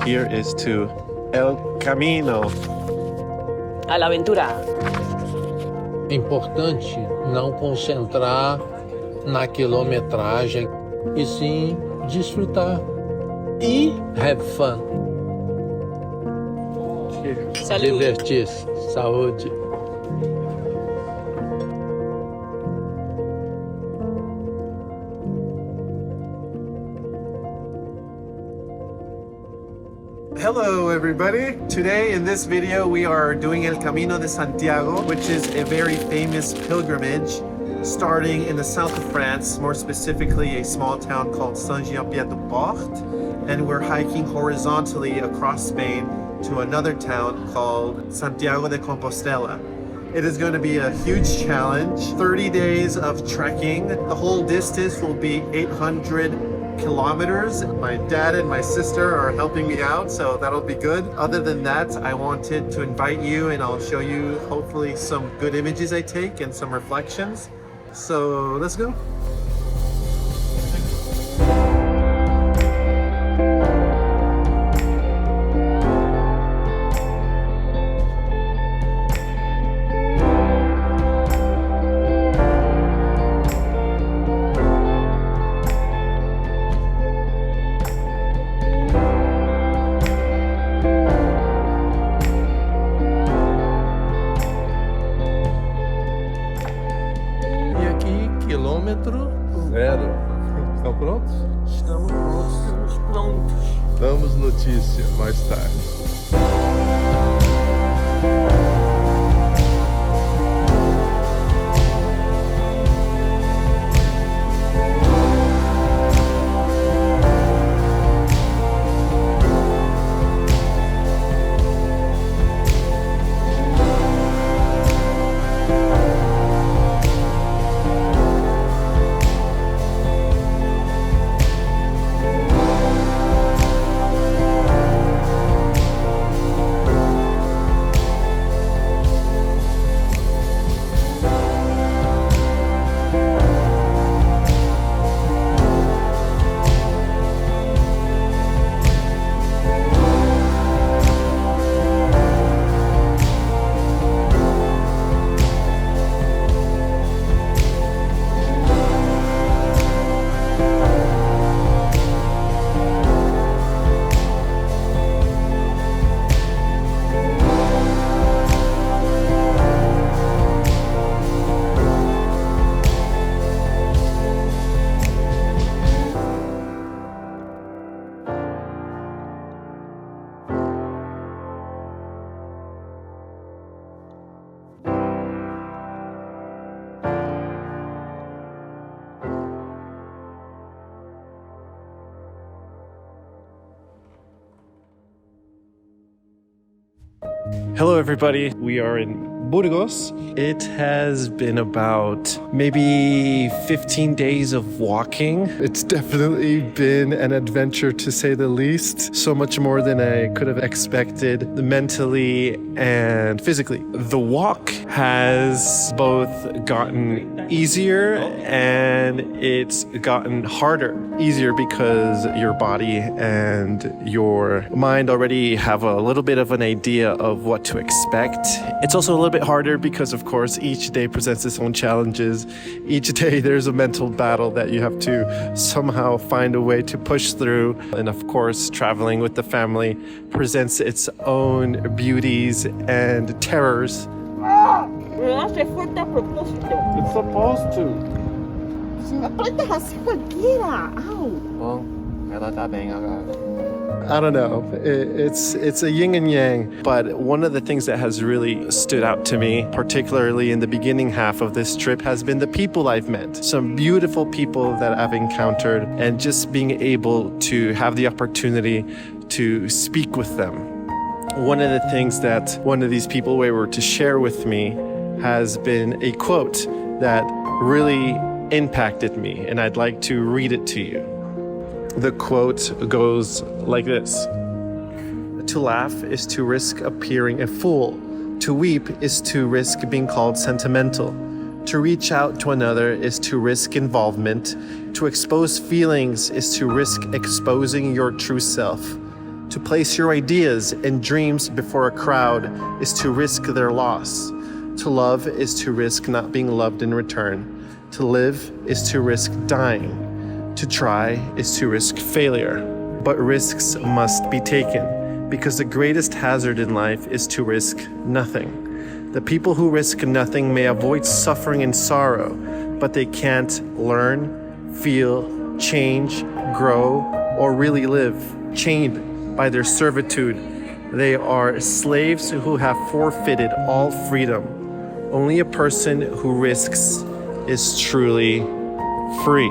Here is to El Camino. A la aventura. É importante não concentrar na quilometragem e sim desfrutar e have fun. Salud. Divertir-se. Saúde. Hello everybody! Today in this video we are doing El Camino de Santiago, which is a very famous pilgrimage starting in the south of France, more specifically a small town called Saint-Jean-Pied-de-Port, and we're hiking horizontally across Spain to another town called Santiago de Compostela. It is going to be a huge challenge, 30 days of trekking. The whole distance will be 800 kilometers. My dad and my sister are helping me out, so that'll be good. Other than that, I wanted to invite you and I'll show you hopefully some good images I take and some reflections. So let's go. Quilômetro zero. Estão prontos? Estamos prontos. Damos notícia mais tarde. Hello everybody, we are in Burgos. It has been about maybe 15 days of walking. It's definitely been an adventure to say the least. So much more than I could have expected mentally and physically. The walk has both gotten easier and it's gotten harder. Easier because your body and your mind already have a little bit of an idea of what to expect. It's also a little bit harder because, of course, each day presents its own challenges. Each day there's a mental battle that you have to somehow find a way to push through. And of course, traveling with the family presents its own beauties and terrors. Nossa, é forte a propósito. It's supposed to. Se aperta a fogueira. Au. Well, ela tá bem agora. I don't know. It's a yin and yang, but one of the things that has really stood out to me, particularly in the beginning half of this trip, has been the people I've met. Some beautiful people that I've encountered, and just being able to have the opportunity to speak with them. One of the things that one of these people were to share with me has been a quote that really impacted me, and I'd like to read it to you. The quote goes like this: "To laugh is to risk appearing a fool. To weep is to risk being called sentimental. To reach out to another is to risk involvement. To expose feelings is to risk exposing your true self. To place your ideas and dreams before a crowd is to risk their loss. To love is to risk not being loved in return. To live is to risk dying. To try is to risk failure. But risks must be taken, because the greatest hazard in life is to risk nothing. The people who risk nothing may avoid suffering and sorrow, but they can't learn, feel, change, grow, or really live. Chained by their servitude, they are slaves who have forfeited all freedom. Only a person who risks is truly free.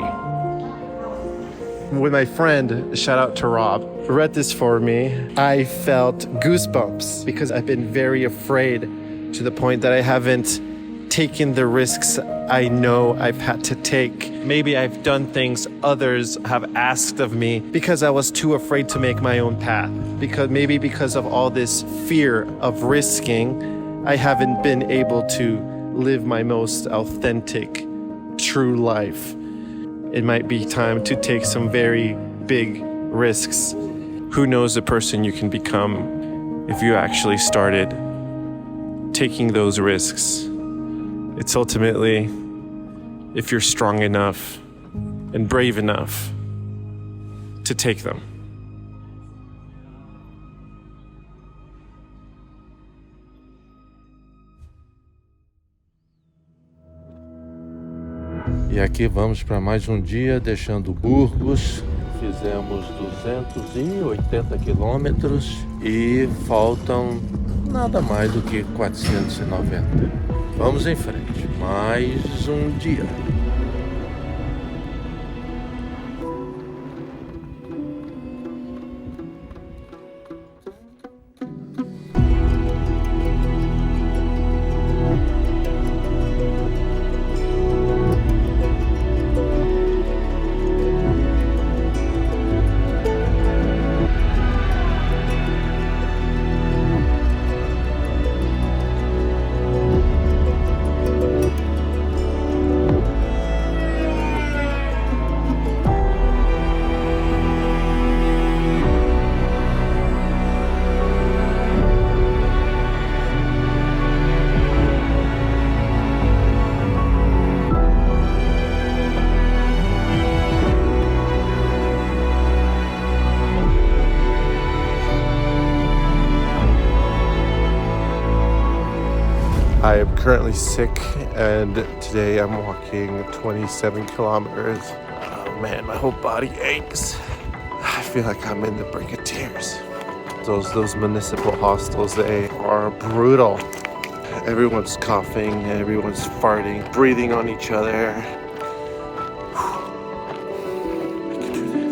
When my friend, shout out to Rob, read this for me, I felt goosebumps because I've been very afraid to the point that I haven't taken the risks I know I've had to take. Maybe I've done things others have asked of me because I was too afraid to make my own path. Because of all this fear of risking, I haven't been able to live my most authentic, true life. It might be time to take some very big risks. Who knows the person you can become if you actually started taking those risks? It's ultimately if you're strong enough and brave enough to take them. E aqui vamos para mais um dia, deixando Burgos. Fizemos 280 quilômetros e faltam nada mais do que 490. Vamos em frente, mais um dia. I am currently sick, and today I'm walking 27 kilometers. Oh man, my whole body aches. I feel like I'm in the brink of tears. Those municipal hostels, they are brutal. Everyone's coughing, everyone's farting, breathing on each other. I can do this.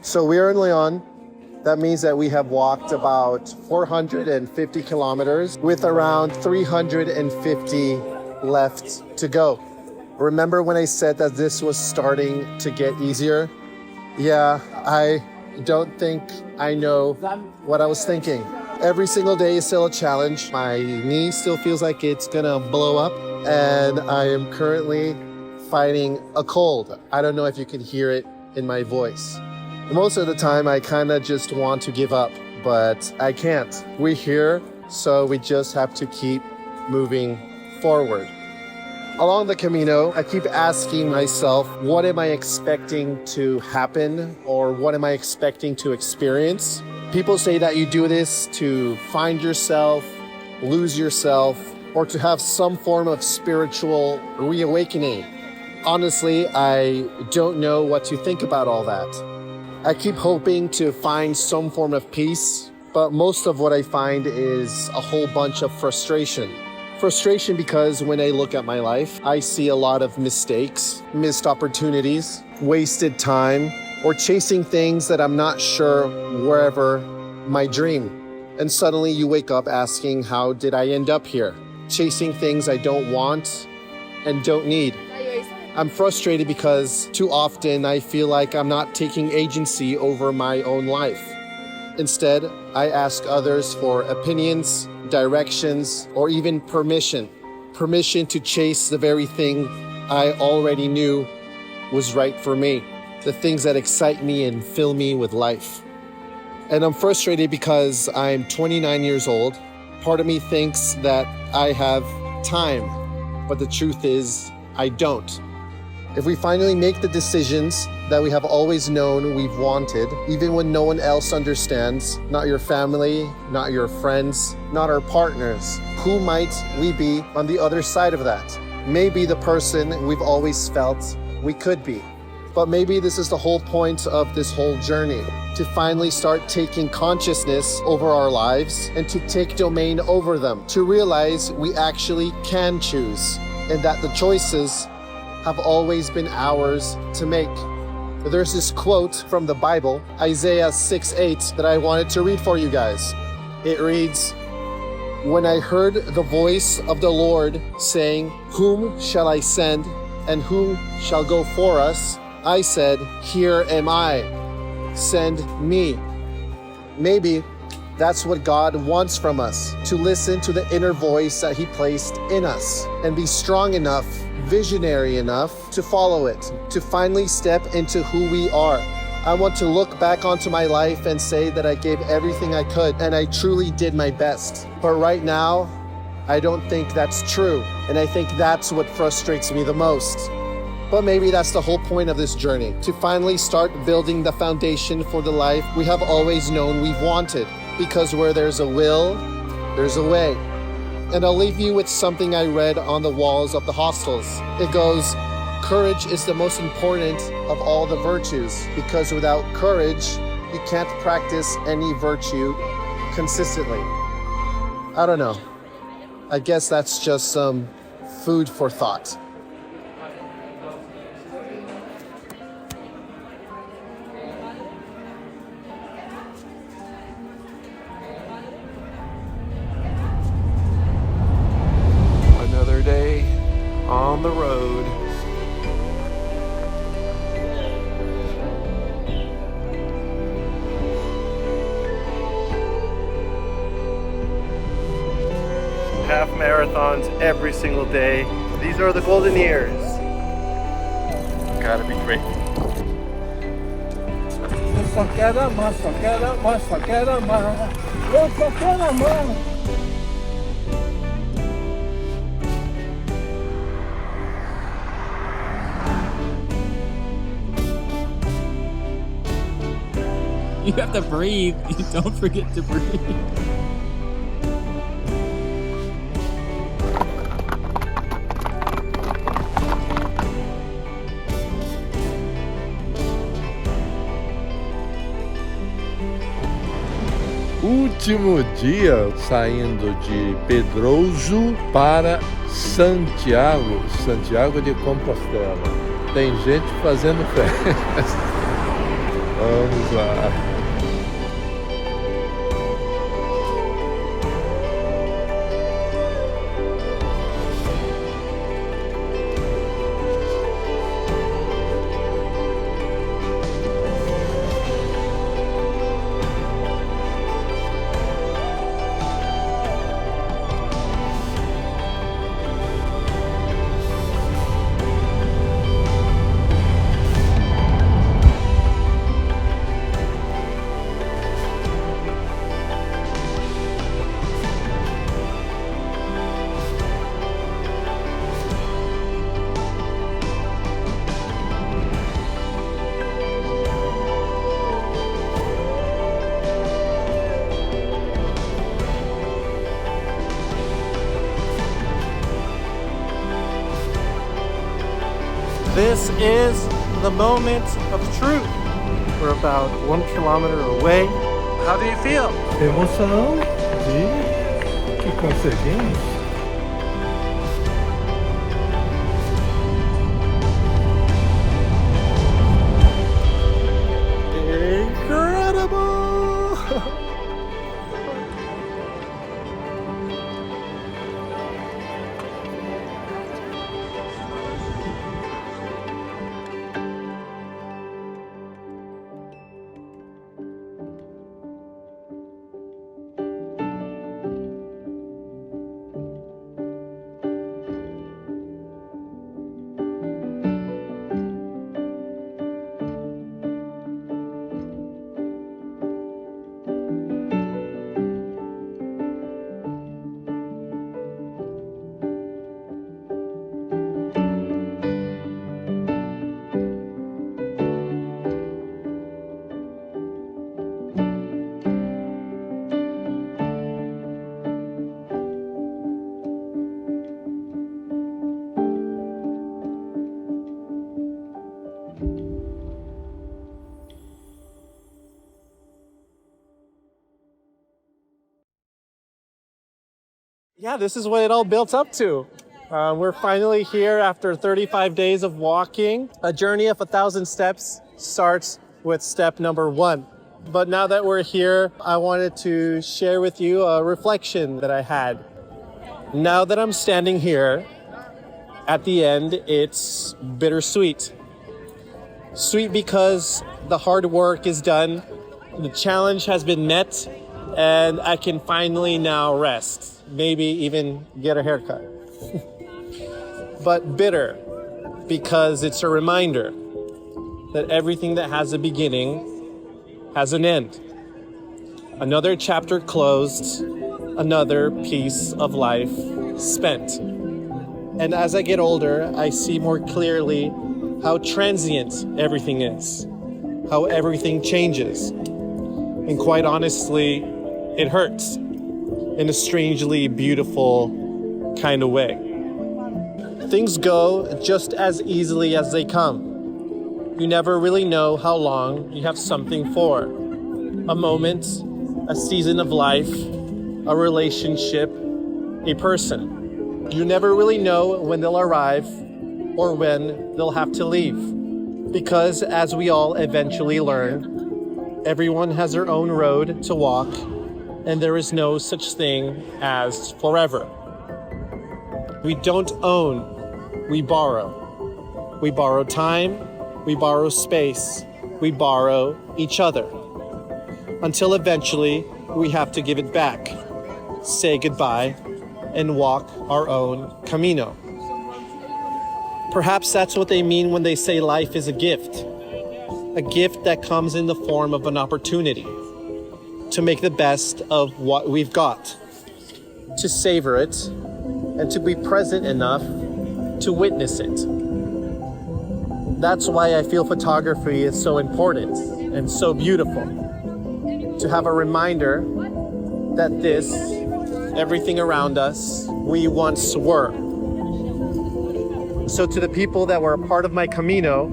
So we are in Leon. That means that we have walked about 450 kilometers with around 350 left to go. Remember when I said that this was starting to get easier? Yeah, I don't think I know what I was thinking. Every single day is still a challenge. My knee still feels like it's gonna blow up, and I am currently fighting a cold. I don't know if you can hear it in my voice. Most of the time, I kind of just want to give up, but I can't. We're here, so we just have to keep moving forward. Along the Camino, I keep asking myself, what am I expecting to happen, or what am I expecting to experience? People say that you do this to find yourself, lose yourself, or to have some form of spiritual reawakening. Honestly, I don't know what to think about all that. I keep hoping to find some form of peace, but most of what I find is a whole bunch of frustration. Frustration because when I look at my life, I see a lot of mistakes, missed opportunities, wasted time, or chasing things that I'm not sure were ever my dream. And suddenly you wake up asking, how did I end up here? Chasing things I don't want and don't need. I'm frustrated because too often I feel like I'm not taking agency over my own life. Instead, I ask others for opinions, directions, or even permission. Permission to chase the very thing I already knew was right for me. The things that excite me and fill me with life. And I'm frustrated because I'm 29 years old. Part of me thinks that I have time, but the truth is, I don't. If we finally make the decisions that we have always known we've wanted, even when no one else understands, not your family, not your friends, not our partners, who might we be on the other side of that? Maybe the person we've always felt we could be. But maybe this is the whole point of this whole journey, to finally start taking consciousness over our lives and to take domain over them, to realize we actually can choose and that the choices have always been ours to make. There's this quote from the Bible, Isaiah 6:8, that I wanted to read for you guys. It reads, "When I heard the voice of the Lord saying, 'Whom shall I send, and who shall go for us?' I said, 'Here am I, send me.'" Maybe that's what God wants from us, to listen to the inner voice that He placed in us and be strong enough, visionary enough to follow it, to finally step into who we are. I want to look back onto my life and say that I gave everything I could and I truly did my best. But right now, I don't think that's true. And I think that's what frustrates me the most. But maybe that's the whole point of this journey, to finally start building the foundation for the life we have always known we've wanted. Because where there's a will, there's a way. And I'll leave you with something I read on the walls of the hostels. It goes, "Courage is the most important of all the virtues, because without courage, you can't practice any virtue consistently." I don't know. I guess that's just some food for thought. Another day on the road. Half marathons every single day. These are the golden years. Gotta be great. You have to breathe. You don't forget to breathe. Último dia saindo de Pedroso para Santiago, Santiago de Compostela. Tem gente fazendo festa. Vamos lá. This is the moment of truth. We're about 1 kilometer away. How do you feel? Emoção de que conseguimos. Incredible! Yeah, this is what it all built up to. We're finally here after 35 days of walking. A journey of 1,000 steps starts with step number 1. But now that we're here, I wanted to share with you a reflection that I had. Now that I'm standing here, at the end, it's bittersweet. Sweet because the hard work is done, the challenge has been met, and I can finally now rest. Maybe even get a haircut. But bitter because it's a reminder that everything that has a beginning has an end. Another chapter closed, another piece of life spent. And as I get older, I see more clearly how transient everything is, how everything changes. And quite honestly, it hurts in a strangely beautiful kind of way. Things go just as easily as they come. You never really know how long you have something for. A moment, a season of life, a relationship, a person. You never really know when they'll arrive or when they'll have to leave. Because as we all eventually learn, everyone has their own road to walk, and there is no such thing as forever. We don't own, we borrow. We borrow time, we borrow space, we borrow each other. Until eventually, we have to give it back, say goodbye, and walk our own Camino. Perhaps that's what they mean when they say life is a gift that comes in the form of an opportunity to make the best of what we've got, to savor it, and to be present enough to witness it. That's why I feel photography is so important and so beautiful. To have a reminder that this, everything around us, we once were. So to the people that were a part of my Camino,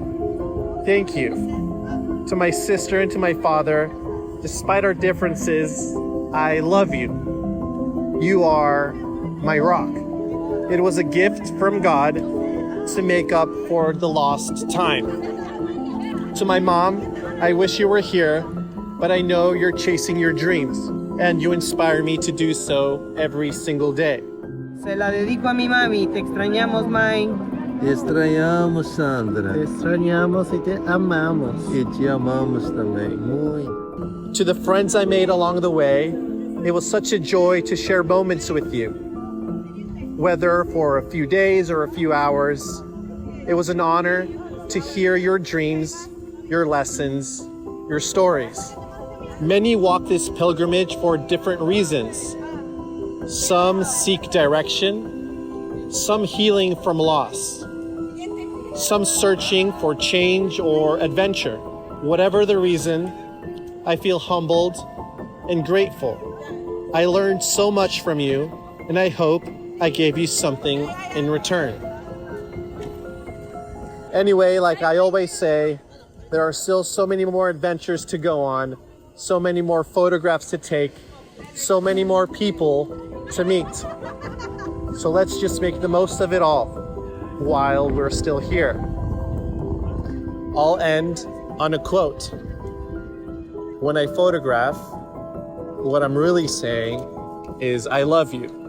thank you. To my sister and to my father, despite our differences, I love you. You are my rock. It was a gift from God to make up for the lost time. To my mom, I wish you were here, but I know you're chasing your dreams, and you inspire me to do so every single day. Se la dedico a mi mami. Te extrañamos, Mai. Te extrañamos, Sandra. Te extrañamos y te amamos. E te amamos também, muito. To the friends I made along the way, it was such a joy to share moments with you. Whether for a few days or a few hours, it was an honor to hear your dreams, your lessons, your stories. Many walk this pilgrimage for different reasons. Some seek direction, some healing from loss, some searching for change or adventure. Whatever the reason, I feel humbled and grateful. I learned so much from you, and I hope I gave you something in return. Anyway, like I always say, there are still so many more adventures to go on, so many more photographs to take, so many more people to meet. So let's just make the most of it all while we're still here. I'll end on a quote. When I photograph, what I'm really saying is, I love you.